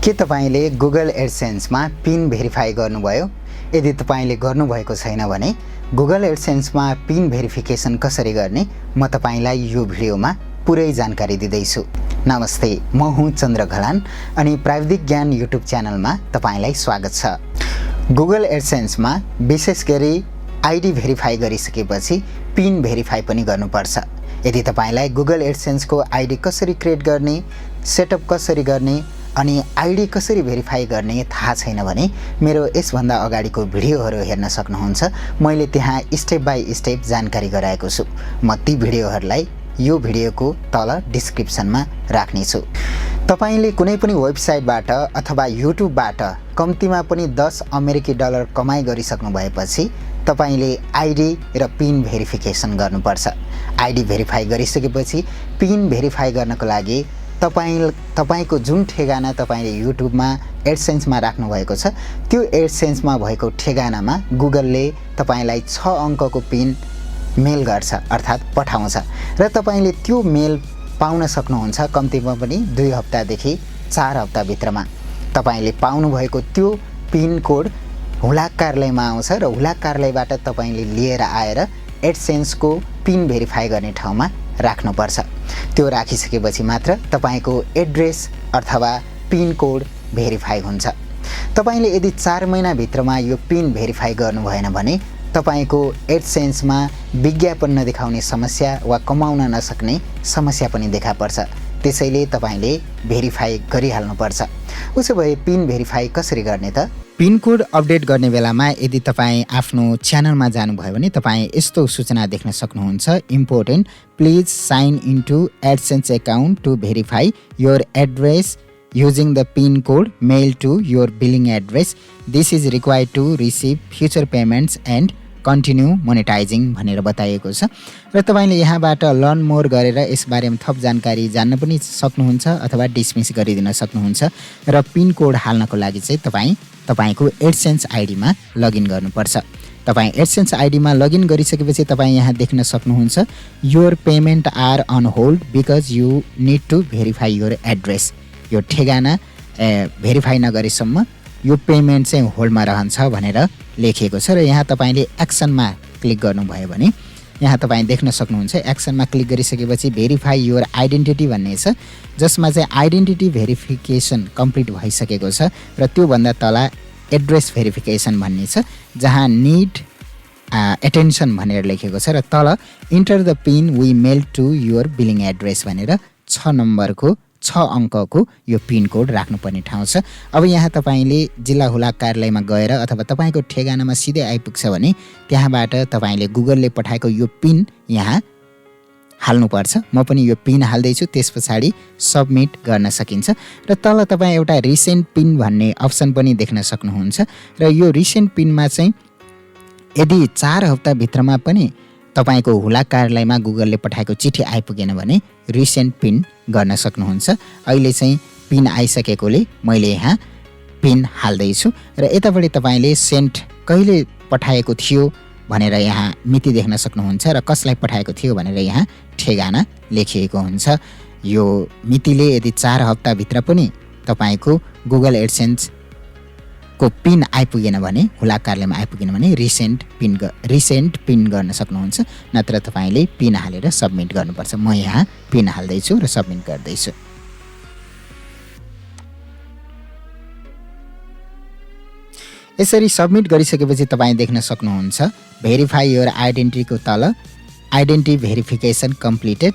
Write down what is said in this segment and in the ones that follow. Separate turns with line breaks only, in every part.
के तपाईले Google Adsense मा पिन भेरिफाई गर्नुभयो? यदि तपाईले गर्नुभएको छैन भने Google Adsense मा पिन भेरिफिकेसन कसरी गर्ने म तपाईलाई यो भिडियोमा पुरै जानकारी दिँदै छु। नमस्ते, म हुँ चन्द्र घलान अनि प्राविधिक ज्ञान युट्युब च्यानलमा तपाईलाई स्वागत छ। Google Adsense मा विशेष गरी आईडी भेरिफाई गरिसकेपछि पिन भेरिफाई पनि गर्नुपर्छ। यदि तपाईलाई Google Adsense को आईडी कसरी क्रिएट गर्ने, सेटअप कसरी गर्ने अनि आईडी कसरी भेरिफाई गर्ने थाहा छैन भने मेरो यसभन्दा अगाडिको भिडियोहरू हेर्न सक्नुहुन्छ। मैले त्यहाँ स्टेप बाइ स्टेप जानकारी गराएको छु। म ती भिडियोहरूलाई यो भिडियोको तल डिस्क्रिप्सनमा राख्ने छु। तपाईले कुनै पनि वेबसाइटबाट अथवा युट्युबबाट कम्तीमा पनि $10 अमेरिकी कमाइ गरिसक्नु भएपछि तपाईले आईडी र पिन भेरिफिकेसन गर्नुपर्छ। आईडी भेरिफाई गरिसकेपछि पिन भेरिफाई गर्नको लागि तपाईको जुन ठेगाना तपाईले युट्युबमा एडसेन्समा राख्नु भएको छ त्यो एडसेन्समा भएको ठेगानामा गुगलले तपाईलाई 6 अङ्कको पिन मेल गर्छ अर्थात् पठाउँछ र तपाईले त्यो मेल पाउन सक्नुहुन्छ कम्तीमा पनि 2 हप्तादेखि 4 हप्ता भित्रमा। तपाईले पाउनु भएको त्यो पिन कोड हुलाक कार्यालयमा आउँछ र हुलाक कार्यालयबाट तपाईले लिएर आएर एडसेन्सको पिन भेरिफाई गर्ने ठाउँमा राख्नुपर्छ। त्यो राखिसकेपछि मात्र तपाईको एड्रेस अथवा पिन कोड भेरिफाई हुन्छ। तपाईले यदि 4 महिना भित्रमा यो पिन भेरिफाई गर्नु भएन भने तपाईको एडसेन्समा विज्ञापन नदेखाउने समस्या वा कमाउन नसक्ने समस्या पनि देखा पर्छ। त्यसैले तपाईले भेरिफाई गरिहाल्नुपर्छ। उसो भए पिन भेरिफाई कसरी गर्ने त? पिन कोड अपडेट गर्ने बेलामा यदि तपाईं आफ्नो च्यानलमा जानुभयो भने तपाईं यस्तो सूचना देख्न सक्नुहुन्छ। Important, please sign into AdSense account to verify your address using the pin code mailed to your billing address. This is required to receive future payments and continue monetizing भनेर बताइएको छ र तपाईले यहाँबाट लर्न मोर गरेर यस बारेमा थप जानकारी जान्न पनि सक्नुहुन्छ अथवा डिसमिस गरिदिन सक्नुहुन्छ। र पिन कोड हाल्नको लागि चाहिँ तपाईको एडसेन्स आईडीमा लगइन गर्नुपर्छ। तपाई एडसेन्स आईडीमा लगइन गरिसकेपछि तपाई यहाँ देख्न सक्नुहुन्छ your payment are on hold because you need to verify your address. यो ठेगाना भेरिफाई नगरेसम्म यो पेमेन्ट चाहिँ होल्डमा रहन्छ भनेर लेखिएको छ र यहाँ तपाईले एक्सनमा क्लिक गर्नुभयो भने यहाँ तपाई देख्न सक्नुहुन्छ। एक्सनमा क्लिक गरिसकेपछि भेरिफाई योर आइडेन्टिटी भन्ने छ जसमा चाहिँ आइडेन्टिटी भेरिफिकेसन कम्प्लिट भइसकेको छ र त्यो भन्दा तल एड्रेस भेरिफिकेसन भन्ने छ जहाँ निड एटेन्सन भनेर लेखेको छ र तल enter the pin we mail to your billing address भनेर 6 अङ्कको यो पिन कोड राख्नुपर्ने ठाउँ छ। अब यहाँ तपाईले जिल्ला हुलाक कार्यालयमा गएर अथवा तपाईको ठेगानामा सिधै आइपुग्छ भने त्यहाँबाट तपाईले गुगलले पठाएको यो पिन यहाँ हाल्नुपर्छ। म पनि यो पिन हाल्दैछु। त्यसपछि सबमिट गर्न सकिन्छ र तल तपाईँ एउटा रिसेन्ट पिन भन्ने अप्सन पनि देख्न सक्नुहुन्छ र यो रिसेन्ट पिनमा चाहिँ यदि 4 हप्ता भित्रमा पनि तपाईको हुलाक कार्यालयमा गुगलले पठाएको चिठी आइपुगेन भने रिसेन्ट पिन गर्न सक्नुहुन्छ। अहिले चाहिँ पिन आइसकेकोले मैले यहाँ पिन हाल्दैछु र यतापट्टि तपाईले सेन्ट कहिले पठाएको थियो भनेर यहाँ मिति देख्न सक्नुहुन्छ र कसलाई पठाएको थियो भनेर यहाँ ठेगाना लेखिएको हुन्छ। यो मितिले यदि 4 हप्ता भित्र पनि तपाईको गुगल एडसेन्स को पिन आइपुगेन भने हुलाक कार्यालयमा आइपुगेन भने रिसेन्ट पिन गर्न सक्नुहुन्छ। नत्र तपाईले पिन हालेर सबमिट गर्नुपर्छ। म यहाँ पिन हाल्दैछु र सबमिट गर्दैछु। यसरी सबमिट गरिसकेपछि तपाईँ देख्न सक्नुहुन्छ भेरिफाई योर आइडेन्टिटीको तल identity verification completed,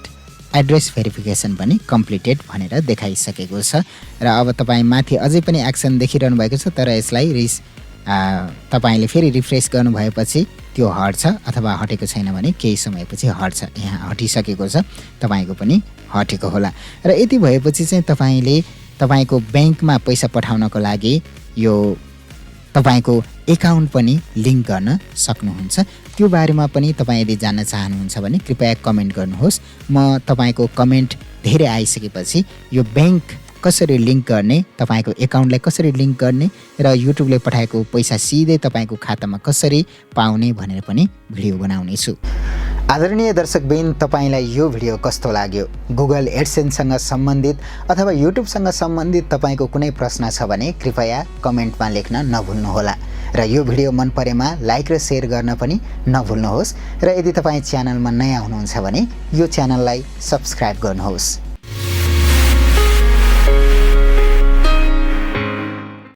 address verification पनि कम्प्लिटेड भनेर देखाइसकेको छ र अब तपाईँ माथि अझै पनि एक्सन देखिरहनु भएको छ तर यसलाई तपाईले फेरि रिफ्रेस गर्नुभएपछि त्यो हट्छ अथवा हटेको छैन भने केही समयपछि हट्छ। यहाँ हटिसकेको छ, तपाईको पनि हटेको होला र यति भएपछि चाहिँ तपाईले तपाईको ब्याङ्कमा पैसा पठाउनको लागि यो तपाईको एकाउन्ट पनि लिङ्क गर्न सक्नुहुन्छ। त्यो बारेमा पनि तपाईँ यदि जान्न चाहनुहुन्छ भने कृपया कमेन्ट गर्नुहोस्। म तपाईको कमेन्ट धेरै आइसकेपछि यो ब्याङ्क कसरी लिङ्क गर्ने, तपाईको एकाउन्टलाई कसरी लिङ्क गर्ने र युट्युबले पठाएको पैसा सिधै तपाईको खातामा कसरी पाउने भनेर पनि भिडियो बनाउने छु। आदरणीय दर्शकबिन, तपाईलाई यो भिडियो कस्तो लाग्यो? गुगल एडसेन्ससँग सम्बन्धित अथवा युट्युबसँग सम्बन्धित तपाईको कुनै प्रश्न छ भने कृपया कमेन्टमा लेख्न नभुल्नुहोला र यो भिडियो मन परेमा लाइक र शेयर गर्न पनि नभुल्नुहोस् र यदि तपाई च्यानलमा नयाँ हुनुहुन्छ भने यो च्यानललाई सब्स्क्राइब गर्नुहोस्।